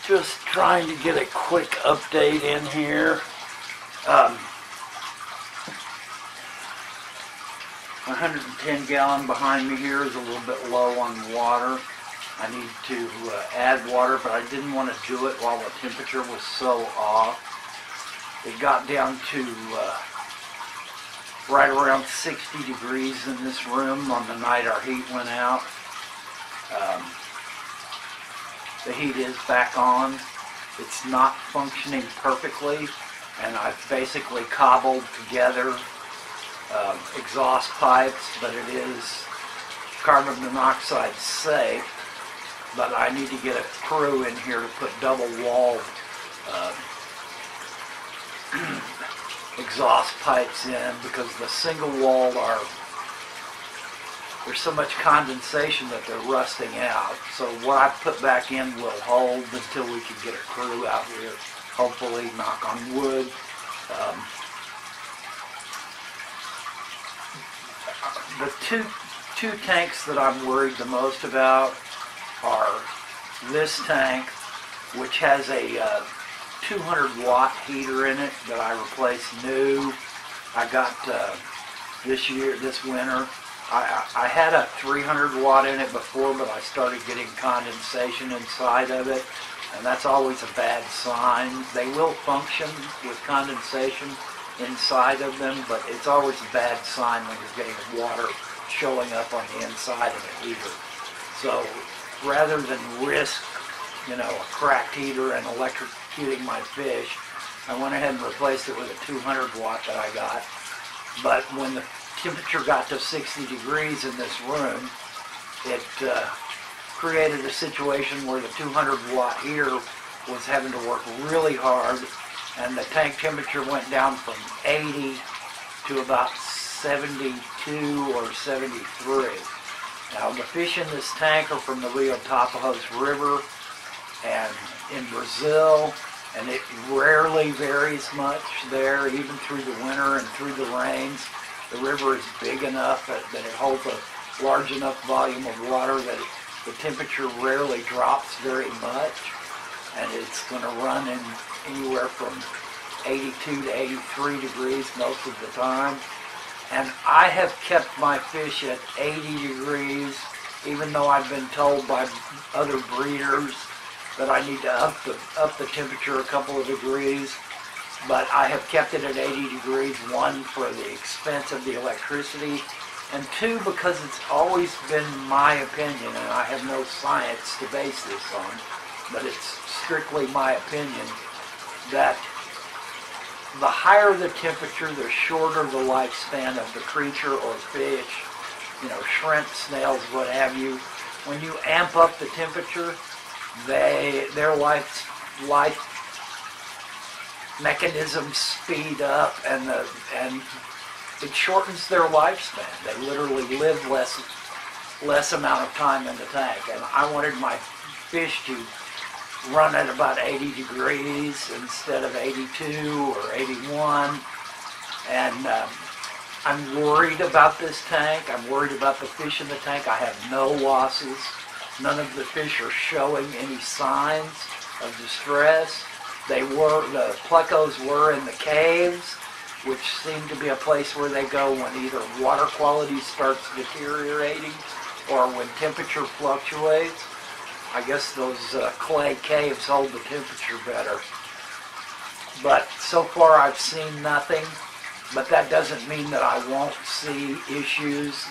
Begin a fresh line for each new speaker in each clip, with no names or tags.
Just trying to get a quick update in here. 110 gallon behind me here is a little bit low on water. I need to add water, but I didn't want to do it while the temperature was so off. It got down to right around 60 degrees in this room on the night our heat went out. The heat is back on. It's not functioning perfectly, and I've basically cobbled together exhaust pipes, but it is carbon monoxide safe. But I need to get a crew in here to put double walled exhaust pipes in, because the single walled there's so much condensation that they're rusting out. So what I put back in will hold until we can get a crew out here, hopefully, knock on wood. The two tanks that I'm worried the most about are this tank, which has a 200 watt heater in it that I replaced new. I got this winter. I had a 300 watt in it before, but I started getting condensation inside of it, and that's always a bad sign. They will function with condensation inside of them, but it's always a bad sign when you're getting water showing up on the inside of the heater. So rather than risk, a cracked heater and electrocuting my fish, I went ahead and replaced it with a 200 watt that I got. But when the temperature got to 60 degrees in this room, it created a situation where the 200 watt heater was having to work really hard, and the tank temperature went down from 80 to about 72 or 73. Now the fish in this tank are from the Rio Tapajos River and in Brazil, and it rarely varies much there, even through the winter and through the rains. The river is big enough that it holds a large enough volume of water that the temperature rarely drops very much, and it's going to run in anywhere from 82 to 83 degrees most of the time. And I have kept my fish at 80 degrees, even though I've been told by other breeders that I need to up the temperature a couple of degrees. But I have kept it at 80 degrees, one, for the expense of the electricity, and two, because it's always been my opinion, and I have no science to base this on, but it's strictly my opinion, that the higher the temperature, the shorter the lifespan of the creature or fish, shrimp, snails, what have you. When you amp up the temperature, their life mechanisms speed up, and it shortens their lifespan. They literally live less amount of time in the tank, and I wanted my fish to run at about 80 degrees instead of 82 or 81, and I'm worried about this tank. I'm worried about the fish in the tank. I have no losses. None of the fish are showing any signs of distress. The plecos were in the caves, which seem to be a place where they go when either water quality starts deteriorating or when temperature fluctuates. I guess those clay caves hold the temperature better. But so far I've seen nothing, but that doesn't mean that I won't see issues.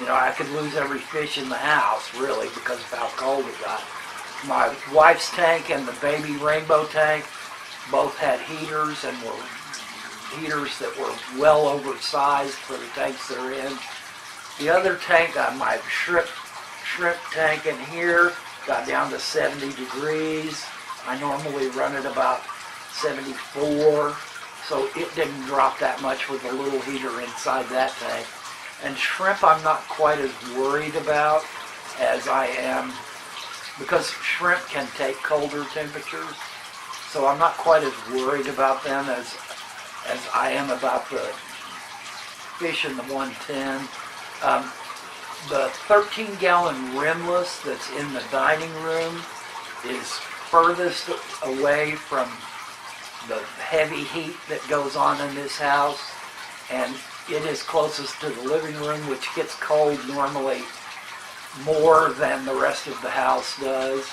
I could lose every fish in the house, really, because of how cold it got. My wife's tank and the baby rainbow tank both had heaters, and were heaters that were well oversized for the tanks they're in. The other tank, my shrimp tank in here, got down to 70 degrees. I normally run it about 74, so it didn't drop that much with the little heater inside that tank. And shrimp I'm not quite as worried about as I am, because shrimp can take colder temperatures, so I'm not quite as worried about them as I am about the fish in the 110. The 13-gallon rimless that's in the dining room is furthest away from the heavy heat that goes on in this house, and it is closest to the living room, which gets cold normally more than the rest of the house does.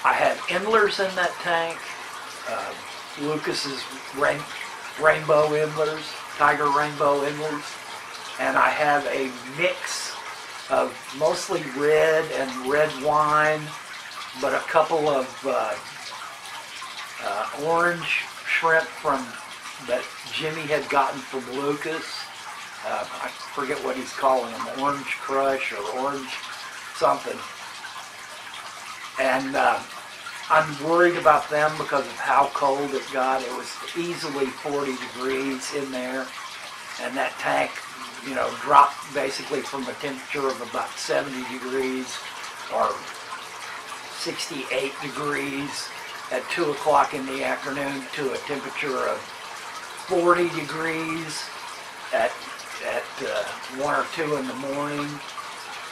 I have endlers in that tank. Lucas's rainbow endlers, tiger rainbow endlers, and I have a mix of mostly red and red wine, but a couple of orange shrimp that Jimmy had gotten from Lucas. I forget what he's calling them, orange crush or orange something. And I'm worried about them because of how cold it got. It was easily 40 degrees in there, and that tank, dropped basically from a temperature of about 70 degrees or 68 degrees at 2 o'clock in the afternoon to a temperature of 40 degrees at 1 or 2 in the morning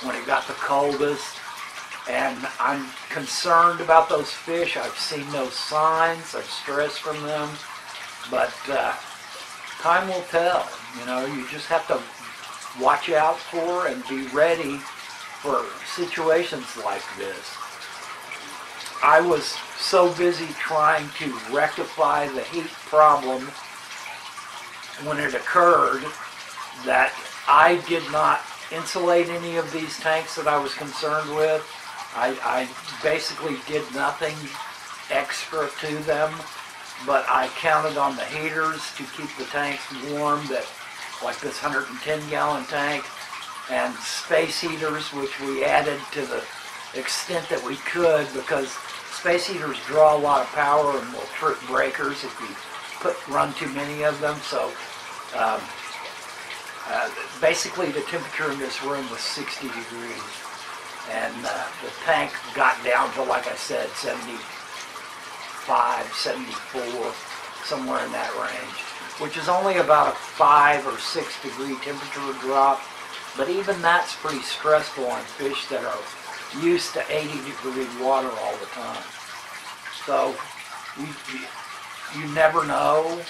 when it got the coldest. And I'm concerned about those fish. I've seen no signs of stress from them, but time will tell. You just have to watch out for and be ready for situations like this. I was so busy trying to rectify the heat problem when it occurred that I did not insulate any of these tanks that I was concerned with. I basically did nothing extra to them, but I counted on the heaters to keep the tanks warm, like this 110-gallon tank, and space heaters, which we added to the extent that we could, because space heaters draw a lot of power and will trip breakers if you run too many of them. So basically the temperature in this room was 60 degrees. And the tank got down to, like I said, 75, 74, somewhere in that range, which is only about a 5 or 6 degree temperature drop. But even that's pretty stressful on fish that are used to 80 degree water all the time. So you never know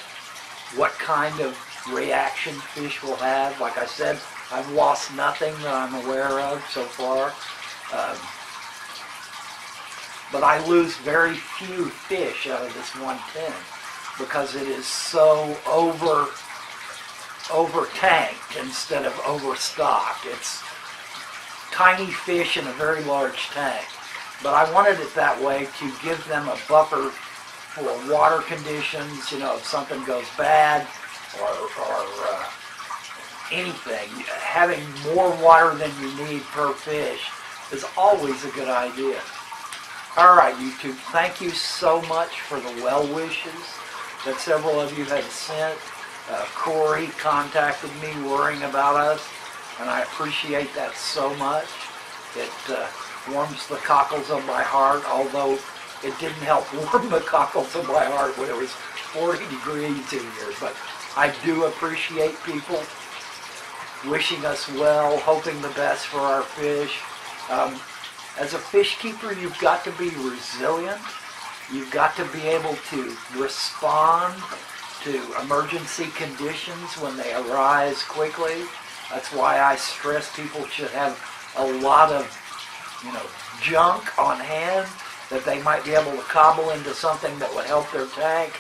what kind of reaction fish will have. Like I said, I've lost nothing that I'm aware of so far. But I lose very few fish out of this 110 because it is so over-tanked instead of overstocked. It's tiny fish in a very large tank. But I wanted it that way to give them a buffer for water conditions, if something goes bad or anything. Having more water than you need per fish is always a good idea. All right, YouTube, thank you so much for the well wishes that several of you had sent. Corey contacted me worrying about us, and I appreciate that so much. It warms the cockles of my heart, although it didn't help warm the cockles of my heart when it was 40 degrees in here. But I do appreciate people wishing us well, hoping the best for our fish. As a fish keeper, you've got to be resilient. You've got to be able to respond to emergency conditions when they arise quickly. That's why I stress people should have a lot of, junk on hand that they might be able to cobble into something that would help their tank.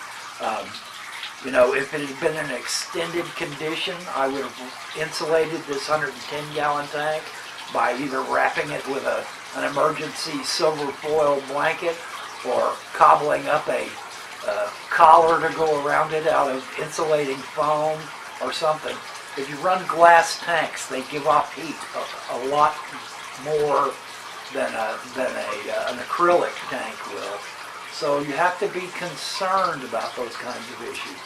If it had been an extended condition, I would have insulated this 110-gallon tank by either wrapping it with an emergency silver foil blanket or cobbling up a collar to go around it out of insulating foam or something. If you run glass tanks, they give off heat a lot more than an acrylic tank will. So you have to be concerned about those kinds of issues.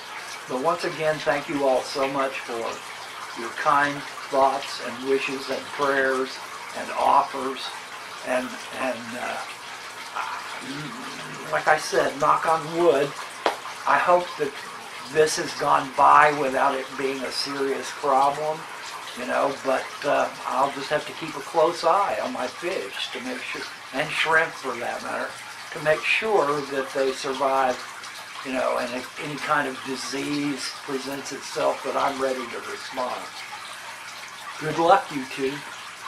But once again, thank you all so much for your kind thoughts and wishes and prayers and offers. And like I said, knock on wood, I hope that this has gone by without it being a serious problem, but I'll just have to keep a close eye on my fish to make sure and shrimp for that matter, to make sure that they survive, and if any kind of disease presents itself, that I'm ready to respond. Good luck, you two.